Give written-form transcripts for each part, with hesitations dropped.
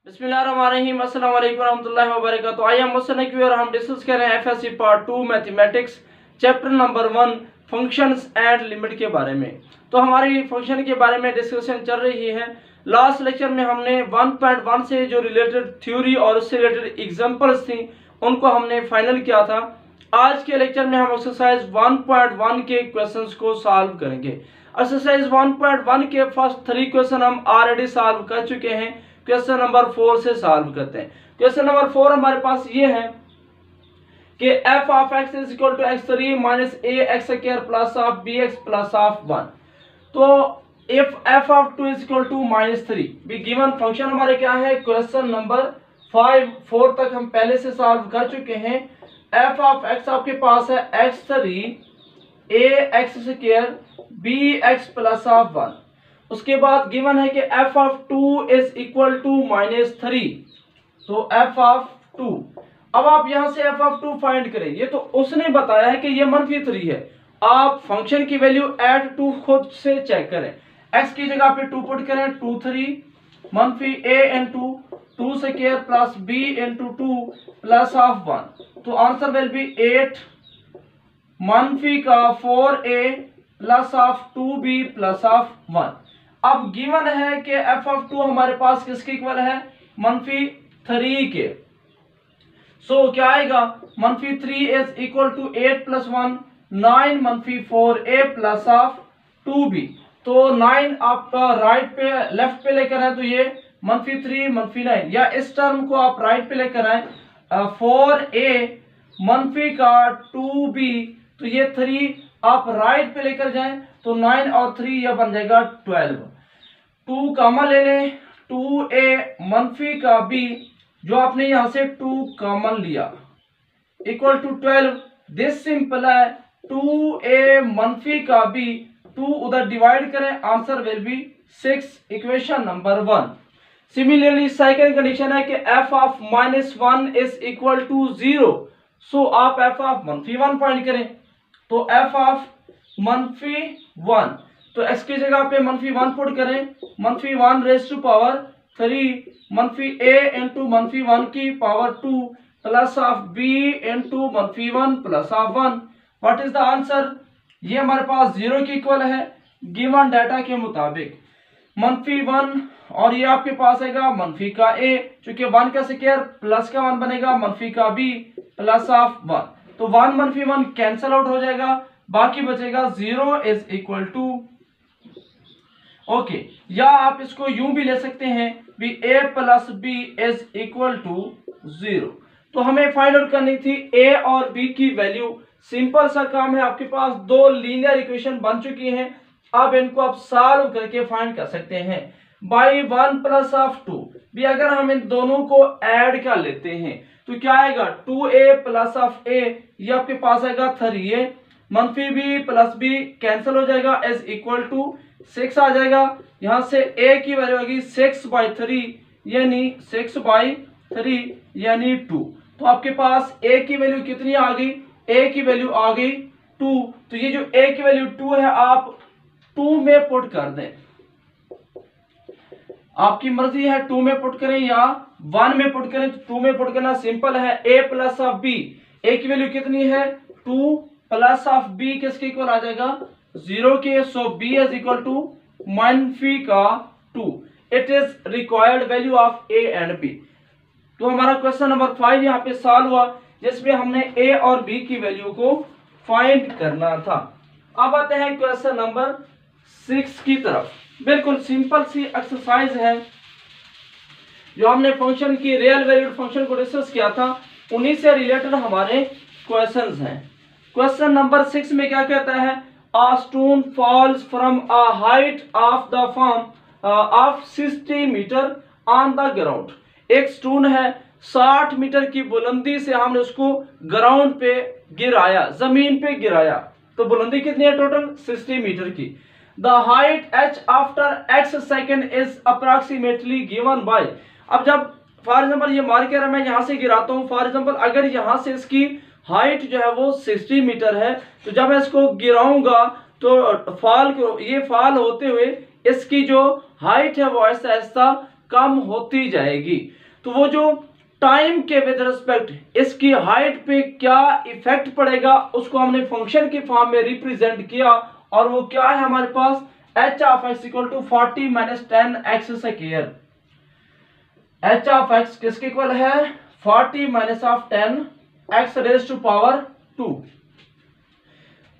बिस्मिल्लाहिर्रहमानिर्रहीम, अस्सलाम वालेकुम रहमतुल्लाहि व बरकातुहू। आइए हम मुसन्ना की और हम डिस्कस कर रहे हैं FSc part 2 mathematics chapter number 1 functions and limit के बारे में। तो हमारी फंक्शन के बारे में डिस्कशन चल रही है। लास्ट लेक्चर में हमने 1.1 से जो रिलेटेड थ्योरी और उससे रिलेटेड एग्जांपल्स थी उनको हमने फाइनल किया था। आज के लेक्चर में हम एक्सरसाइज 1.1 के क्वेश्चंस को सॉल्व करेंगे। एक्सरसाइज 1.1 के फर्स्ट 3 क्वेश्चन हम ऑलरेडी सॉल्व कर चुके हैं। क्वेश्चन नंबर 4 से सॉल्व करते हैं। क्वेश्चन नंबर 4 हमारे पास ये है कि f of x is equal to x3 minus ax square plus of bx plus of 1। तो if f of 2 is equal to -3 भी गिवन फंक्शन हमारे क्या है। क्वेश्चन नंबर 4 तक हम पहले से सॉल्व कर चुके हैं। f ऑफ x आपके पास है x3 ax square bx plus of 1। उसके बाद गिवन है कि f of 2 is equal to -3। तो f ऑफ 2, अब आप यहां से f ऑफ 2 फाइंड करें। ये तो उसने बताया है कि ये -3 है। आप फंक्शन की वैल्यू एड 2 खुद से चेक करें। x की जगह पे 2 पुट करें, 2 3 -a into 2 square plus b into 2 plus of 1। तो answer will B 8 -4a plus of 2b plus of 1। अब गिवन है कि f ऑफ 2 हमारे पास किसके इक्वल है, -3 के। सो क्या आएगा, -3 is equal to 8 plus 1 9 -4a plus of 2b। तो 9 आपका राइट पे लेफ्ट पे लेकर आए तो ये -3 -9, या इस टर्म को आप राइट पे लेकर आए 4a मनफी का 2b, तो ये 3 आप राइट पे लेकर जाएं तो 9 और 3 यह बन जाएगा 12। 2 कॉमन ले लें, 2a मनफी का b, जो आपने यहां से 2 कॉमन लिया, इक्वल टू 12। दिस सिंपल है 2a मनफी का b, 2 उधर डिवाइड करें, answer will be 6, equation number 1। Similarly second condition है कि f of -1 is equal to 0। So आप f ऑफ -1 फाइंड करें। तो f ऑफ -1, तो x की जगह पे -1 पुट करें, -1 raise to power 3 -a into -1 की power 2 plus of b into -1 plus of 1। What is the answer, ये हमारे पास 0 के इक्वल है गिवन डाटा के मुताबिक। -1 और ये आपके पास आएगा मनफी का a, चूंकि 1 का स्क्वायर प्लस का 1 बनेगा, मनफी का b प्लस ऑफ 1। तो 1 -1 कैंसल आउट हो जाएगा, बाकी बचेगा 0 इज इक्वल टू ओके। या आप इसको यूं भी ले सकते हैं भी a plus b is equal to 0। तो हमें फाइंड आउट करनी थी a और b की वैल्यू। सिंपल सा काम है, आपके पास 2 लीनियर इक्वेशन बन चुकी हैं। अब इनको आप सॉल्व करके फाइंड कर सकते हैं बाई 1 प्लस ऑफ 2 भी। अगर हम इन दोनों को ऐड कर लेते हैं तो क्या आएगा, 2a प्लस ऑफ a, ये आपके पास आएगा 3a, मनफी b प्लस b कैंसिल हो जाएगा, इज इक्वल टू 6 आ जाएगा। यहां से a की वैल्यू होगी 6/3 यानी 6/3 यानी 2। तो आपके पास a की वैल्यू कितनी आ गई, a की वैल्यू आ गई 2। तो ये जो a की वैल्यू 2 है आप 2 में पुट कर दें, आपकी मर्जी है 2 में पुट करें या 1 में पुट करें। तो 2 में पुट करना सिंपल है। a plus of b, a की वैल्यू कितनी है 2 प्लस ऑफ b किसके इक्वल आ जाएगा 0 के। सो b इज इक्वल टू मनफी का 2। It is required value of a and b। तो हमारा क्वेश्चन नंबर 5 यहाँ पे सॉल्व हुआ, जिसमें हमने a और b की वैल्यू को फाइंड करना था। अब आते हैं क्वेश्चन नंबर 6 की तरफ। बिल्कुल सिंपल सी एक्सरसाइज है, जो हमने फंक्शन की रियल वैल्यूड फंक्शन को डिस्कस किया था, उन्हीं से रिलेटेड हमारे क्वेश्चंस हैं। क्वेश्चन नंबर 6 में क्या कहता है, a stone falls from a height of the form of 60 metre on the ground. एक स्टोन है 60 मीटर की बुलंदी से हमने उसको ग्राउंड पे गिराया, जमीन पे गिराया। तो बुलंदी कितनी है टोटल 60 मीटर की। The height h after x second is approximately given by. अब जब फॉर एग्जाम्पल ये मार्कर है, मैं यहां से गिराता हूं, फॉर एग्जाम्पल अगर यहां से इसकी हाइट जो है वो 60 मीटर है, तो जब मैं इसको गिराऊंगा तो ये फॉल होते हुए इसकी जो हाइट है वो ऐसा ऐसा कम होती जाएगी। तो वो जो टाइम के विद रिस्पेक्ट इसकी हाइट पे क्या इफेक्ट पड़ेगा उसको हमने फंक्शन की फॉर्म में रिप्रेजेंट किया, और वो क्या है हमारे पास h of x equal to 40 minus 10x square. h of x किसके इक्वल है 40 minus of 10x raise to power 2।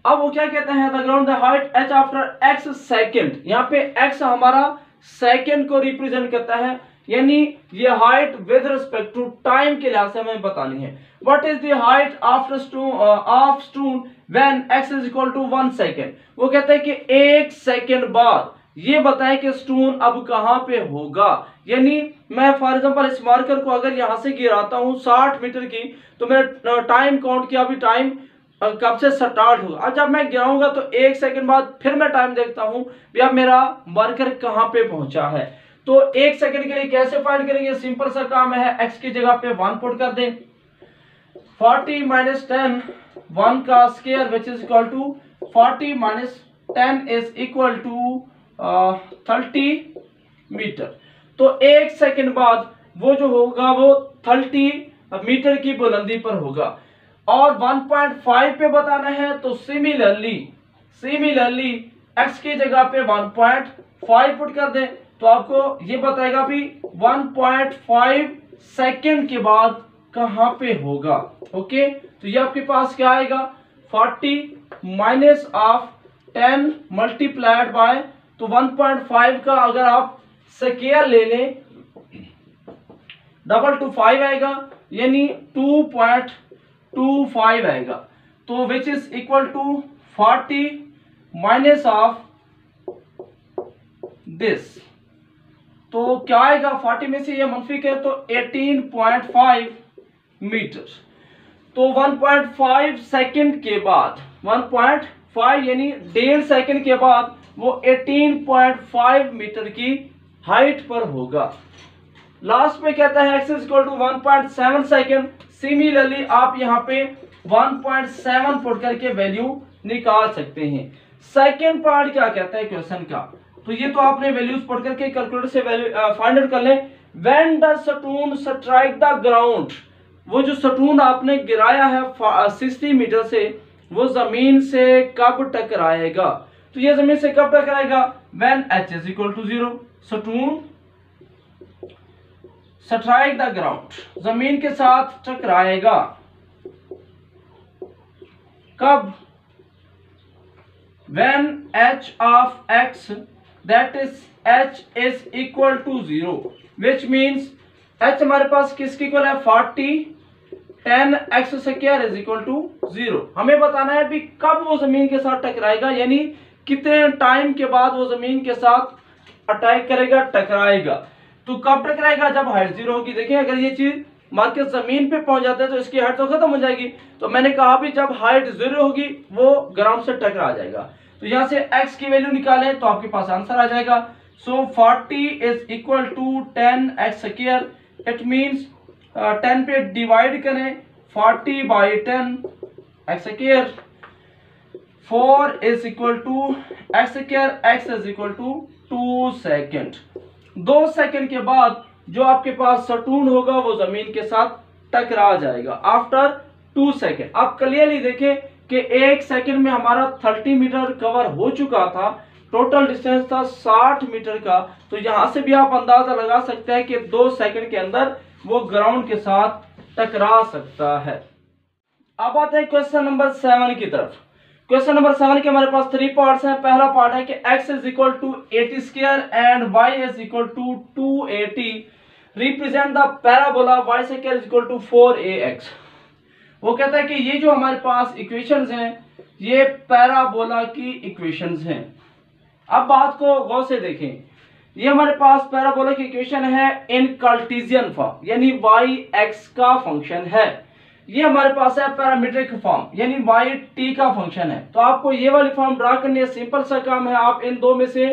अब वो क्या कहते हैं the ground the height h after x second, यहाँ पे x हमारा सेकंड को रिप्रेजेंट करता है, यानी ये height with respect to time के लिहाज से हमें बतानी है। What is the height after of stone when x is equal to 1 second. वो कहते हैं कि 1 सेकंड बाद ये बताएं कि स्टोन अब कहां पे होगा। यानी मैं फॉर एग्जांपल इस मार्कर को अगर यहां से गिराता हूं 60 मीटर की, तो मेरा टाइम काउंट किया, अभी टाइम कब से स्टार्ट होगा। अब जब मैं गिराऊंगा तो 1 सेकंड बाद फिर मैं टाइम देखता हूं भी अब मेरा मार्कर कहां पे पहुंचा है। तो 1 सेकंड के लिए कैसे फाइंड करेंगे, सिंपल सा काम है, x की जगह पे 1 पुट कर दें, 40 माइनस 10 1 का square which is equal to 40 minus 10 is equal to 30 metre. तो 1 सेकंड बाद वो जो होगा वो 30 मीटर की बुलंदी पर होगा, और 1.5 पे बताना है तो सिमिलरली x की जगह पे 1.5 पुट कर दें, तो आपको ये बताएगा भी 1.5 सेकंड के बाद कहां पे होगा। ओके, तो ये आपके पास क्या आएगा 40 माइनस ऑफ 10 मल्टीप्लाइड बाय, तो 1.5 का अगर आप स्क्वायर ले लें डबल टू 5 आएगा, यानी 2.25 आएगा। तो which is equal to 40 minus of this, तो क्या आएगा 40 में से ये मनफी है तो 18.5 मीटर। तो 1.5 सेकंड के बाद 1.5 यानी 1.5 सेकंड के बाद वो 18.5 मीटर की हाइट पर होगा। लास्ट में कहता है x equal to 1.7 second. Similarly आप यहाँ पे 1.7 पुट करके वैल्यू निकाल सकते हैं। सेकंड पार्ट क्या कहता है क्वेश्चन का, तो ये तो आपने वैल्यूज पुट करके कैलकुलेटर से वैल्यू फाइंड आउट कर लें। When the stone strike the ground, वो जो स्टोन आपने गिराया है 60 मीटर से, वो जमीन से कब टकराएगा। तो ये जमीन से कब टकराएगा when h is equal to 0। Stone strike the ground, जमीन के साथ टकराएगा कब, when h of x that is h is equal to 0, which means h हमारे पास किसकी इक्वल है 40 10x square is equal to 0। हमें बताना है भी कब वो जमीन के साथ टकराएगा, यानी कितने टाइम के बाद वो जमीन के साथ अटैक करेगा, टकराएगा। तो कब टकराएगा जब हाइट 0 होगी। देखिए अगर ये चीज मार्कर जमीन पे पहुंच जाता है तो इसकी हाइट तो खत्म हो जाएगी, तो मैंने कहा भी जब हाइट 0 होगी वो ग्राउंड से टकरा जाएगा। तो यहां से x की वैल्यू निकालें तो आपके पास आंसर आ जाएगा। So 40 is equal to 10x square, it means 10 पे डिवाइड करें 40 by 10 x square, 4 is equal to x square, x is equal to 2 second. 2 second के बाद जो आपके पास स्टोन होगा वो जमीन के साथ टकरा जाएगा आफ्टर 2 सेकेंड। आप क्लियरली देखें कि 1 सेकेंड में हमारा 30 मीटर कवर हो चुका था, टोटल डिस्टेंस था 60 मीटर का। तो यहां से भी आप अंदाजा लगा सकते हैं कि 2 सेकेंड के अंदर वो ग्राउंड के साथ टकरा सकता है। अब आते हैं क्वेश्चन नंबर 7 की तरफ। क्वेश्चन नंबर 7 के हमारे पास 3 पार्ट्स हैं। पहला पार्ट है कि x is equal to 80 square and y is equal to 280 represent the parabola y square is equal to 4ax। वो कहता है कि ये जो हमारे पास इक्वेशंस हैं ये पैराबोला की इक्वेशंस हैं। अब बात को गौर से देखें, ये हमारे पास पैराबोला की इक्वेशन है इन कार्टेशियन फॉर्म, यानी y x का फंक्शन है। ये हमारे पास है पैरामीट्रिक फॉर्म, यानी y t का फंक्शन है। तो आपको ये वाली फॉर्म ड्रा करनी है, सिंपल सा काम है। आप इन दो में से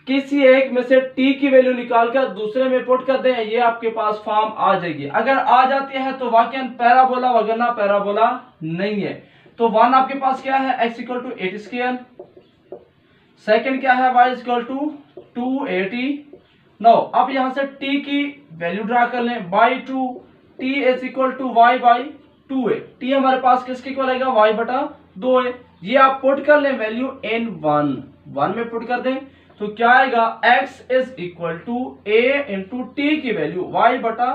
किसी एक में से t की वैल्यू निकालकर दूसरे में पुट कर दें, ये आपके पास फॉर्म आ जाएगी। अगर आ जाती है तो वाकई पैराबोला, वगरना पैराबोला नहीं है। तो 1 आपके पास क्या है x equal to 80 square, second क्या है y इक्वल टू 280, नो अब यहां से t की वैल्यू ड्रा कर लें by 2, t is equal to y by 2a। t हमारे पास किसके इक्वल आएगा, y बटा 2a। ये आप पुट कर लें वैल्यू इन 1 में पुट कर दें तो क्या आएगा, x is equal to a into T की वैल्यू y बटा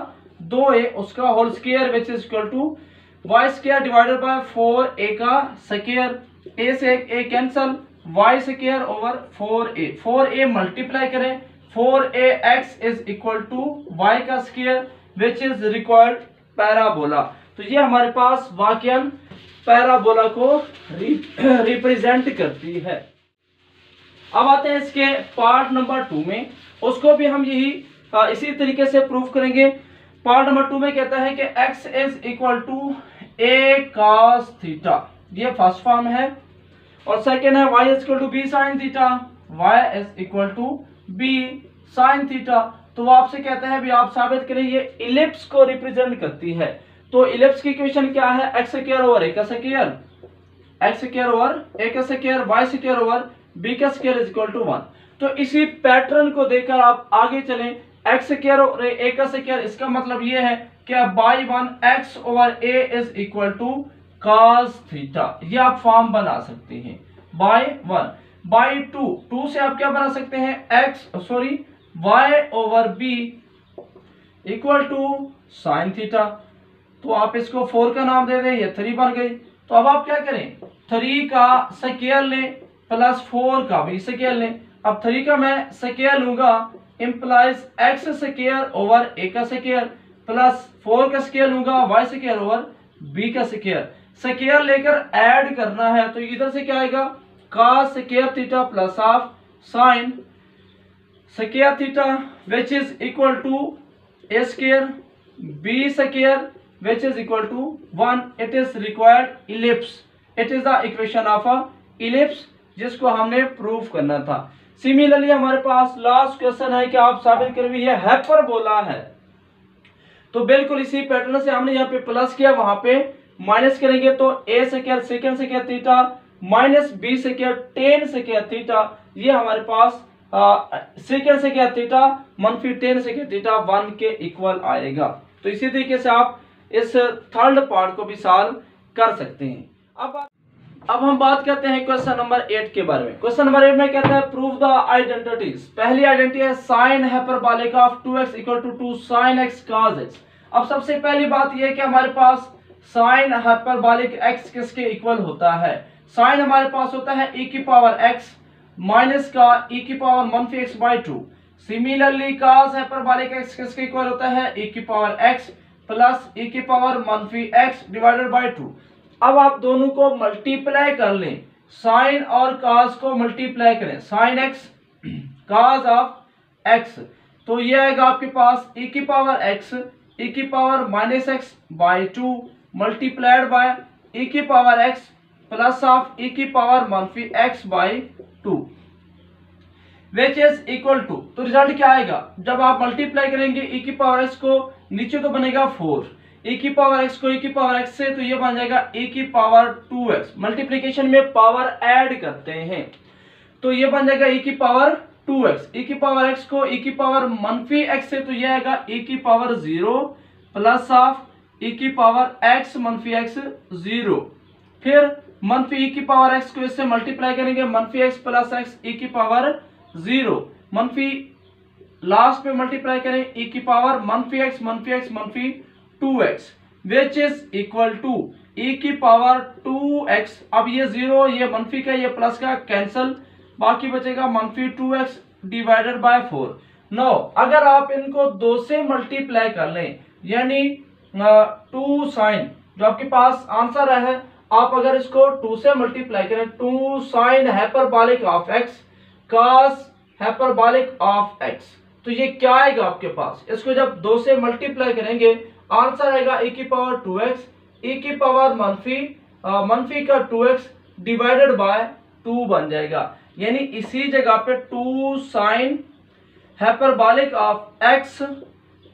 2a उसका whole square which is equal to y square divided by 4a का स्क्वायर, a से a cancel, y square over 4a, 4a multiply करें 4ax is equal to y का square which is required parabola. तो ये हमारे पास वाकई parabola को represent करती है। अब आते हैं इसके पार्ट नंबर 2 में, उसको भी हम यही इसी तरीके से प्रूफ करेंगे। पार्ट नंबर 2 में कहता है कि x is equal to a cos theta, ये फर्स्ट फॉर्म है, और सेकेंड है y is equal to b sin theta, y is equal to b sin theta. तो वो आपसे कहता है भी आप साबित करें ये इलिप्स को रिप्रेजेंट करती है। तो इलिप्स की इक्वेशन क्या है, x स्क्वायर ओवर a का square, x square over a का square, y square over b का स्क्वायर इज इक्वल टू 1। तो इसी पैटर्न को देखकर आप आगे चलें, x स्क्वायर ओवर a का स्क्वायर, इसका मतलब ये है कि by 1 x over a is equal to cos theta, ये आप फॉर्म बना सकते हैं बाई 1 बाई 2 से आप क्या बना सकते हैं, y over b equal to sine theta. तो आप इसको 4 का नाम दे दें, ये 3 बन गई। तो अब आप क्या करें, 3 का स्क्वायर लें प्लस 4 का भी स्क्वायर लें। अब 3 का मैं स्क्वायर लूंगा implies x square over a का स्क्वायर प्लस 4 का स्क्वायर लूंगा y स्क्वायर ओवर b का स्क्वायर। स्क्वायर लेकर ऐड करना है तो इधर से क्या आएगा, cos square theta plus of sine square theta which is equal to a square b square which is equal to 1. It is required ellipse. It is the equation of a ellipse जिसको हमने proof करना था। Similarly हमारे पास last question है कि आप साबित करेंगे ये हाइपरबोला है। तो बिल्कुल इसी पैटर्न से हमने यहाँ पे प्लस किया, वहां पे माइनस करेंगे तो a square second square theta minus b square ten square theta, ये हमारे पास सेकंड स्क्वायर थीटा मनफी टेन स्क्वायर थीटा 1 के इक्वल आएगा। तो इसी तरीके से आप इस थर्ड पार्ट को भी सॉल्व कर सकते हैं। अब हम बात करते हैं क्वेश्चन नंबर 8 के बारे में। क्वेश्चन नंबर 8 में कहता है प्रूव द आइडेंटिटीज। पहली आइडेंटिटी है sine hyperbolic of 2x equal to 2 sin x cos x। अब सबसे पहली बात यह है कि हमारे पास साइन हाइपरबोलिक x किसके इक्वल होता है, साइन हमारे पास होता है e की पावर x माइनस का e की पावर मनफी x by 2। Similarly cos hyperbolic x किसके इक्वल होता है, e की पावर x प्लस e की पावर मनफी x डिवाइडेड बाई 2। अब आप दोनों को मल्टीप्लाई कर लें, साइन और cos को मल्टीप्लाई करें, sign x cos of x, तो ये आएगा आपके पास e की पावर x e की power minus x by 2 multiplied by e की power x plus of e की पावर मनफी x by 2 which is equal to. तो रिजल्ट क्या आएगा, जब आप मल्टीप्लाई करेंगे e की पावर x को नीचे तो बनेगा 4, e की पावर x को e की पावर x से, तो ये बन जाएगा e की पावर 2x। मल्टीप्लिकेशन में पावर ऐड करते हैं तो ये बन जाएगा e की पावर 2x, e की पावर x को e की पावर मनफी x से, तो ये आएगा e की पावर 0 प्लस ऑफ e की पावर x मनफी x 0। फिर मनफी e की पावर x को इससे मल्टीप्लाई करेंगे, मनफी x प्लस x e की पावर 0 मनफी लास्ट पे मल्टीप्लाई करें e की पावर मनफी x मनफी 2x which is equal to e की पावर 2x। अब ये 0 ये मनफी का ये प्लस का कैंसल, बाकी बचेगा मनफी 2x डिवाइडेड बाय 4। नो अगर आप इनको 2 से मल्टीप्लाई कर लें यानी 2 साइन, जो आपके पास आंसर है, आप अगर इसको 2 से मल्टीप्लाई करें 2 sine hyperbolic of x cos hyperbolic of x, तो ये क्या आएगा आपके पास, इसको जब 2 से मल्टीप्लाई करेंगे आंसर आएगा e की पावर 2x e की पावर मनफी का 2x डिवाइडेड बाय 2 बन जाएगा। यानी इसी जगह पे 2 sine hyperbolic of x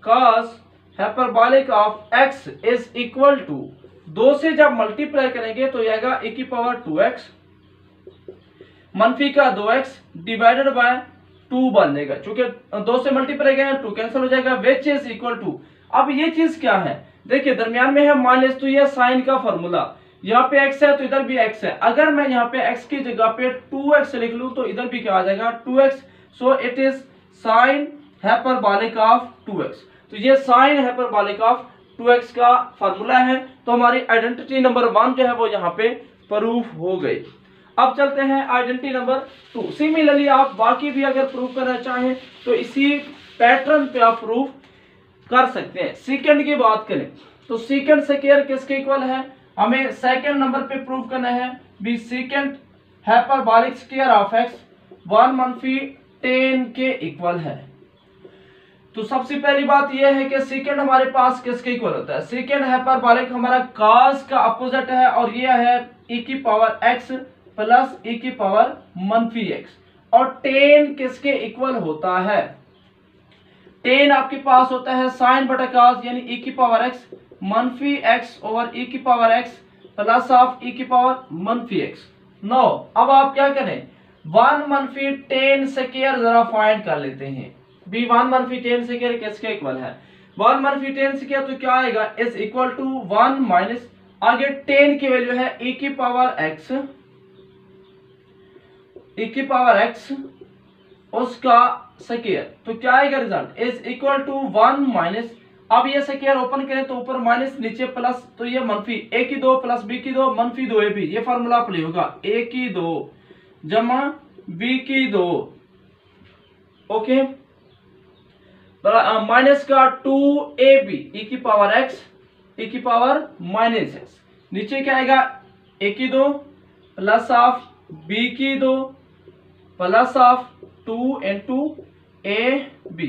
cos hyperbolic of x is equal to 2 से जब मल्टीप्लाई करेंगे तो आएगा e की पावर 2x मनफी का 2x डिवाइडेड बाय 2 बन जाएगा, चूंकि 2 से मल्टीप्लाई करें 2 कैंसिल हो जाएगा, विच इज इक्वल टू। अब ये चीज क्या है, देखिए दरमियान में है माइनस, तो ये साइन का फॉर्मूला, यहाँ पे x है तो इधर भी x है, अगर मैं यहाँ पे x की जगह पे 2x लिख लूं तो इधर भी क्या आ जाएगा 2x, so it is sine hyperbolic of 2x। तो ये साइन हाइपरबोलिक ऑफ 2x का फॉर्मूला है, तो हमारी आइडेंटिटी नंबर 1 जो है वो यहाँ पे प्रूफ हो गई। अब चलते हैं आइडेंटिटी नंबर 2। सिमिलरली आप बाकी भी अगर प्रूफ करना चाहें तो इसी पैटर्न पे आप प्रूफ कर सकते हैं। सेकंड की बात करें तो सेकंड स्क्वायर किसके इक्वल है, हमें सेकंड नंबर पे प्रूफ करना है B second hyperbolic square of x 1 मनफी 10 के इक्वल है। तो सबसे पहली बात यह है कि सेकंड हमारे पास किसके इक्वल होता है, सेकंड हाइपरबोलिक हमारा cos का अपोजिट है और यह है e की पावर x प्लस e की पावर मनफी x, और 10 किसके इक्वल होता है, 10 आपके पास होता है साइन बटा cos यानी e की पावर x मनफी x ओवर e की power x plus of e की पावर मनफी x। नो अब आप क्या करें, 1 मनफी 10 स्क्वायर जरा फाइंड कर लेते हैं। बी 1 मनफी 10 स्क्वायर किसके इक्वल है, 1 मनफी 10 स्क्वायर तो क्या आएगा इज इक्वल टू 1 माइनस आगे 10 की वैल्यू है e की पावर x उसका स्क्वायर, तो क्या आएगा result is equal to 1 minus, अब ये स्क्वायर ओपन करें तो ऊपर माइनस नीचे प्लस, तो ये मनफी a की 2 प्लस b की 2 मनफी 2ab, ये फार्मूला अप्लाई होगा a की 2 जमा b की 2, ओके, माइनस का 2ab e की पावर x e की पावर माइनस x, नीचे क्या आएगा a की 2 प्लस ऑफ b की 2 प्लस ऑफ 2 इंटू ab।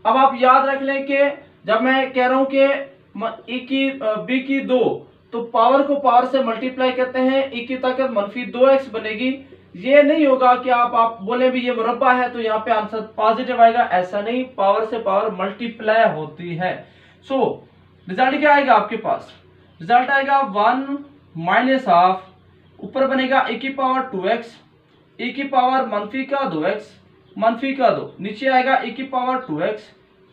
अब आप याद रख लें कि जब मैं कह रहा हूं कि e की b की 2 तो पावर को पावर से मल्टीप्लाई करते हैं, e की ताकत मनफी 2x बनेगी। ये नहीं होगा कि आप बोले भी ये मुरब्बा है तो यहाँ पे आंसर पॉजिटिव आएगा, ऐसा नहीं, पावर से पावर मल्टीप्लाई होती है। सो रिजल्ट क्या आएगा आपके पास, रिजल्ट आएगा 1 माइनस ऑफ ऊपर बनेगा e की पावर 2x e की पावर मनफी का 2x मनफी का 2, नीचे आएगा e की पावर 2x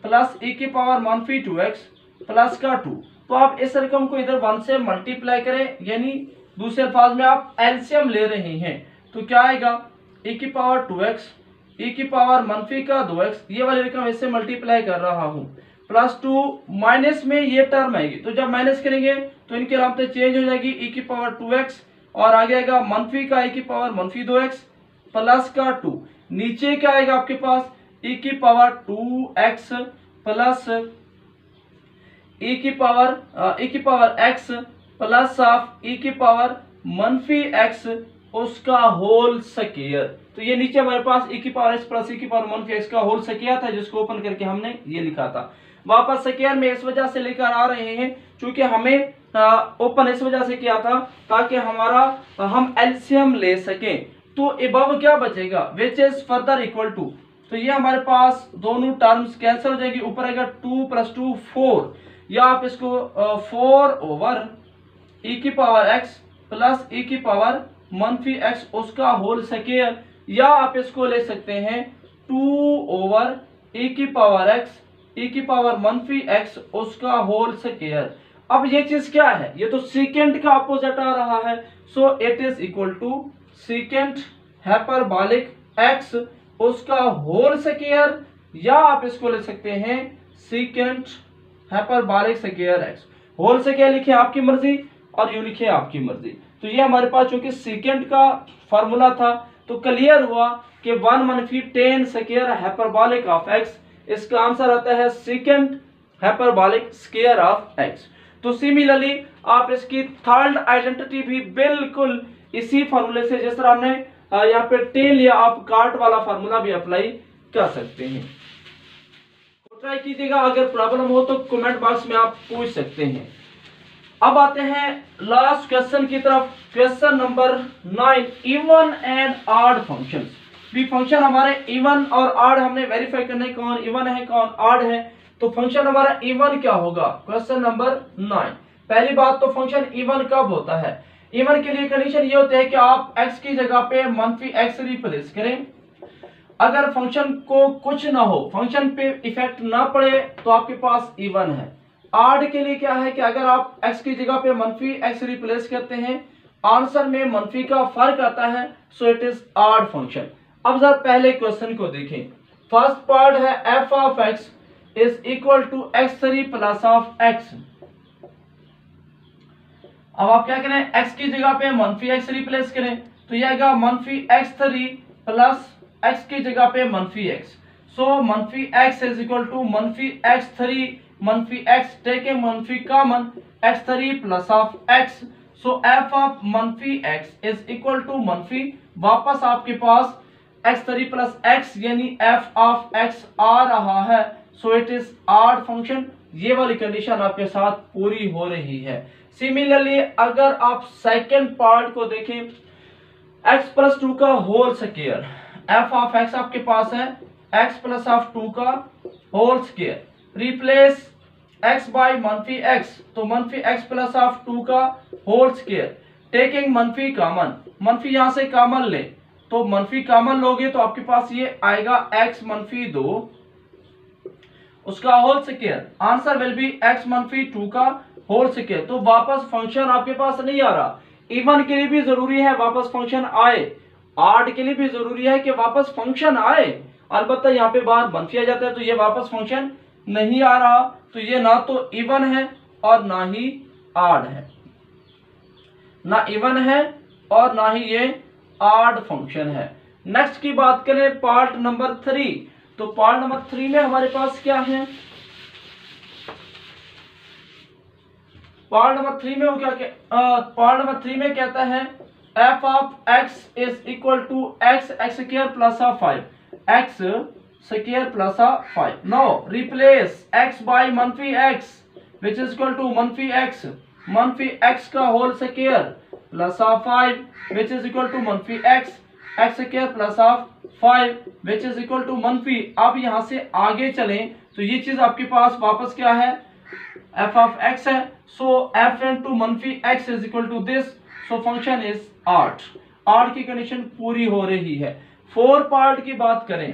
प्लस e की पावर मनफी 2x प्लस का 2। तो आप इस रकम को इधर 1 से मल्टीप्लाई करें, यानी दूसरे अल्फाज में आप एलसीएम ले रहे हैं, तो क्या आएगा e की पावर 2x e की पावर मनफी का 2x, ये वाली रकम इससे मल्टीप्लाई कर रहा हूं, प्लस 2 माइनस में ये टर्म आएगी, तो जब माइनस करेंगे तो इनकी रामते चेंज हो जाएगी, e की पावर 2x और आगे आएगा मनफी का e की पावर मनफी 2x प्लस का 2, नीचे क्या आएगा आपके पास e की पावर 2x प्लस e की power x plus of e की पावर मनफी x उसका होल स्क्वायर। तो ये नीचे हमारे पास e की पावर x प्लस e की पावर मनफी x का होल स्क्वायर था, जिसको ओपन करके हमने ये लिखा था। वापस स्क्वायर में इस वजह से लेकर आ रहे हैं क्योंकि हमें ओपन इस वजह से किया था ताकि हम एलसीएम ले सकें। तो अबव क्या बचेगा which is further equal to, तो ये हमारे पास दोनों टर्म्स कैंसिल हो जाएगी, ऊपर आएगा 2 प्लस 2 4, या आप इसको 4 ओवर e की पावर x प्लस e की पावर मनफी x उसका होल स्क्वायर, या आप इसको ले सकते हैं 2 ओवर e की पावर x e की पावर मनफी x उसका होल स्क्वायर। अब ये चीज क्या है, ये तो सेकेंड का अपोजिट आ रहा है, so it is equal to second hyperbolic x उसका होल स्क्वायर, या आप इसको ले सकते हैं second hyperbolic square x। Whole square लिखे आपकी मर्जी और यूं लिखे आपकी मर्जी। तो ये हमारे पास चूंकि सेकेंड का फार्मूला था तो क्लियर हुआ कि 1 मनफी 10 स्क्वायर हाइपरबोलिक ऑफ x, इसका आंसर आता है second hyperbolic square of x। तो सिमिलरली आप इसकी थर्ड आइडेंटिटी भी बिल्कुल इसी फार्मूले से, जिस तरह हमने यहाँ पे 10 लिया, आप कार्ट वाला फार्मूला भी अप्लाई कर सकते हैं। तो ट्राई कीजिएगा, अगर प्रॉब्लम हो तो कमेंट बॉक्स में आप पूछ सकते हैं। अब आते हैं लास्ट क्वेश्चन की तरफ, question number 9, even and odd functions. भी फंक्शन हमारे इवन और ऑड हमने वेरीफाई करना है कौन इवन है कौन ऑड है। तो फंक्शन हमारा इवन क्या होगा, क्वेश्चन नंबर 9। पहली बात तो फंक्शन इवन कब होता है, इवन के लिए कंडीशन ये होती है कि आप x की जगह पे मनफी x रिप्लेस करें। अगर फंक्शन को कुछ ना हो, फंक्शन पे इफेक्ट ना पड़े, तो आपके पास इवन है। आड के लिए क्या है कि अगर आप x की जगह पे मंफी x रिप्लेस करते हैं, आंसर में मंफी का फर्क आता है, so it is odd function. अब जरा पहले क्वेश्चन को देखें। फर्स्ट पार्ट है f of x is equal to x3 plus of x। अब आप क्या करें, x की जगह पे मंफी x रिप्लेस करें, तो यह आएगा मंफी x3 प्लस x की जगह पे मंफी x। सो मंफी x इज इक्वल टू मंफी x3 मंफी x, टेकिंग मंफी common x3 plus of x। So f of मंफी x इज इक्वल टू मंफी, वापस आपके पास x3 प्लस x यानी f ऑफ x आ रहा है, so it is odd function. ये वाली कंडीशन आपके साथ पूरी हो रही है। सिमिलरली अगर आप सेकंड पार्ट को देखें, x प्लस 2 का whole square, f of x आपके पास है x प्लस ऑफ 2 का whole square, replace x by मंफी x, तो मंफी x प्लस ऑफ 2 का होल स्क्वायर, टेकिंग मंफी कॉमन, मंफी यहां से कॉमन ले, तो मंफी कॉमन लोगे तो आपके पास ये आएगा x मंफी 2 उसका whole square, answer will be x मंफी 2 का होल स्क्वायर। तो वापस फंक्शन आपके पास नहीं आ रहा। इवन के लिए भी जरूरी है वापस फंक्शन आए, आड के लिए भी जरूरी है कि वापस फंक्शन आए। अलबत्ता यहाँ पे बाहर मंफी आ जाता है तो ये वापस फंक्शन नहीं आ रहा, तो ये ना तो इवन है और ना ही आड है, ना इवन है और ना ही ये आड फंक्शन है। नेक्स्ट की बात करें पार्ट नंबर 3, तो पार्ट नंबर 3 में हमारे पास क्या है, पार्ट नंबर 3 में वो क्या पार्ट नंबर 3 में कहता है f of x is equal to x square plus of 5, x square plus of 5। No replace x by मंफी x which is equal to मंफी x, मंफी x का whole square plus of 5 which is equal to मंफी x, x square plus of 5 which is equal to मंफी। अब यहां से आगे चलें तो ये चीज आपके पास वापस क्या है, f ऑफ x है, सो f इनटू मंफी x is equal to this, so function is odd. Odd की कंडीशन पूरी हो रही है। 4 पार्ट की बात करें,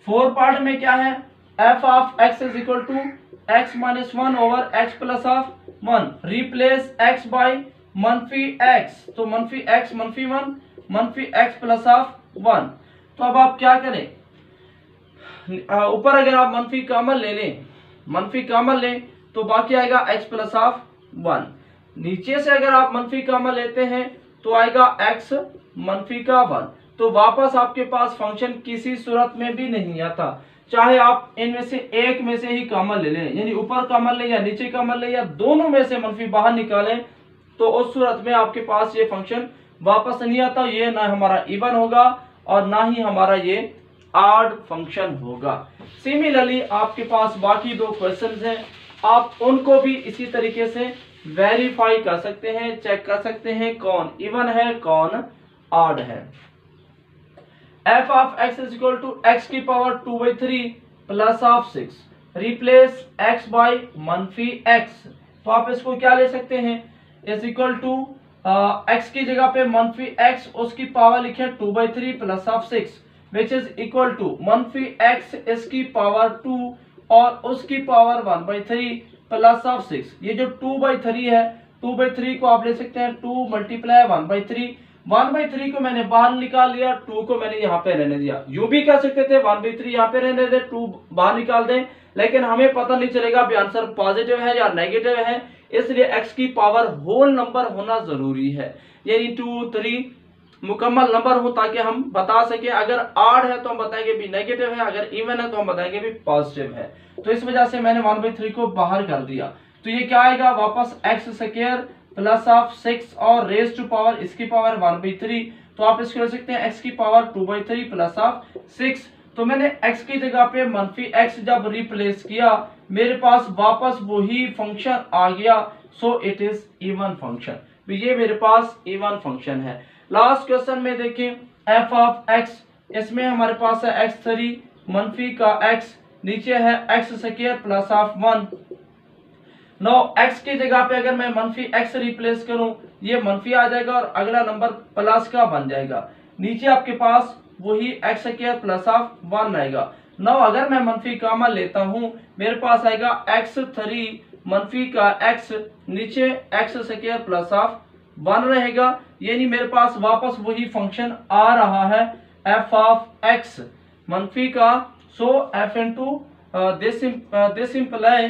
4 पार्ट में क्या है, f of x is equal to x minus 1 over x plus of 1, replace x by मंफी x, तो मंफी x मंफी 1 मंफी x प्लस ऑफ 1। तो अब आप क्या करें, ऊपर अगर आप मंफी कॉमन ले लें, मंफी कॉमन लें तो बाकी आएगा x प्लस ऑफ 1, नीचे से अगर आप मंफी कॉमन लेते हैं तो आएगा x मंफी का 1। तो वापस आपके पास फंक्शन किसी सूरत में भी नहीं आता, चाहे आप इनमें से एक में से ही कॉमन ले लें, यानी ऊपर कॉमन लें या नीचे कॉमन लें या दोनों में से मंफी बाहर निकालें, तो उस सूरत में आपके पास ये फंक्शन वापस नहीं आता। ये ना हमारा इवन होगा और ना ही हमारा ये आड फंक्शन होगा। सिमिलरली आपके पास बाकी 2 क्वेश्चंस हैं, आप उनको भी इसी तरीके से वेरीफाई कर सकते हैं, चेक कर सकते हैं कौन इवन है कौन आड है। f of x is equal to x की power 2/3 plus of 6, replace x by मंफी x, तो आप इसको क्या ले सकते हैं, इज इक्वल टू x की जगह पे मंफी x उसकी पावर लिखे 2/3 plus of 6 which is equal to मंफी x इसकी पावर 2 और उसकी पावर 1/3 प्लस ऑफ 6। ये जो 2/3 है, 2/3 को आप ले सकते हैं 2 मल्टीप्लाई 1/3, 1/3 को मैंने बाहर निकाल लिया, 2 को मैंने यहाँ पे रहने दिया। यूं भी कह सकते थे 1/3 यहाँ पे रहने दे, 2 बाहर निकाल दें, लेकिन हमें पता नहीं चलेगा भी आंसर पॉजिटिव है या नेगेटिव है, इसलिए x की पावर होल नंबर होना जरूरी है, यानी 2 3 मुकम्मल नंबर हो, ताकि हम बता सके अगर आड है तो हम बताएंगे भी नेगेटिव है, अगर इवन है तो हम बताएंगे भी पॉजिटिव है। तो इस वजह से मैंने 1/3 को बाहर कर दिया, तो ये क्या आएगा वापस x स्क्वायर प्लस ऑफ 6 और रेज टू पावर इसकी पावर 1/3, तो आप इसको ले सकते हैं x की पावर 2/3 प्लस ऑफ 6। तो मैंने x की जगह पे मंफी x जब रिप्लेस किया, मेरे पास वापस वही फंक्शन आ गया, सो इट इज इवन फंक्शन। तो ये मेरे पास इवन फंक्शन है। लास्ट क्वेश्चन में देखें f ऑफ x, इसमें हमारे पास है x3 मंफी का x, नीचे है x square plus of 1। No x की जगह पे अगर मैं मंफी x रिप्लेस करूं, ये मंफी आ जाएगा और अगला नंबर प्लस का बन जाएगा। नीचे आपके पास वही एक्स स्क्वायर प्लस ऑफ 1 आएगा। नाउ अगर मैं मनफी कामा लेता हूँ, मेरे पास आएगा x3 मनफी का x, नीचे एक्स स्क्वायर प्लस ऑफ 1 रहेगा, यानी मेरे पास वापस वही फंक्शन आ रहा है f ऑफ x मनफी का। सो f into this imply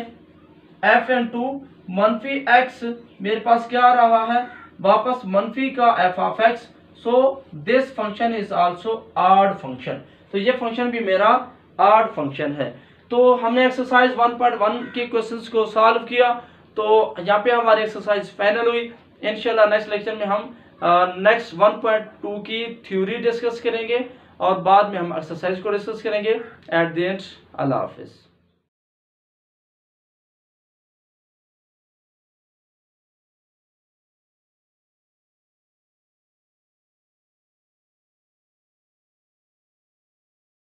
f into मनफी x, मेरे पास क्या आ रहा है वापस मनफी का f of x। So this function is also odd function, तो ये फंक्शन भी मेरा ऑड फंक्शन है। तो हमने एक्सरसाइज 1.1 के क्वेश्चंस को सॉल्व किया, तो यहाँ पे हमारी एक्सरसाइज फाइनल हुई। इंशाल्लाह नेक्स्ट लेक्चर में हम नेक्स्ट 1.2 की थ्योरी डिस्कस करेंगे और बाद में हम एक्सरसाइज को डिस्कस करेंगे। At the end Allah Hafiz.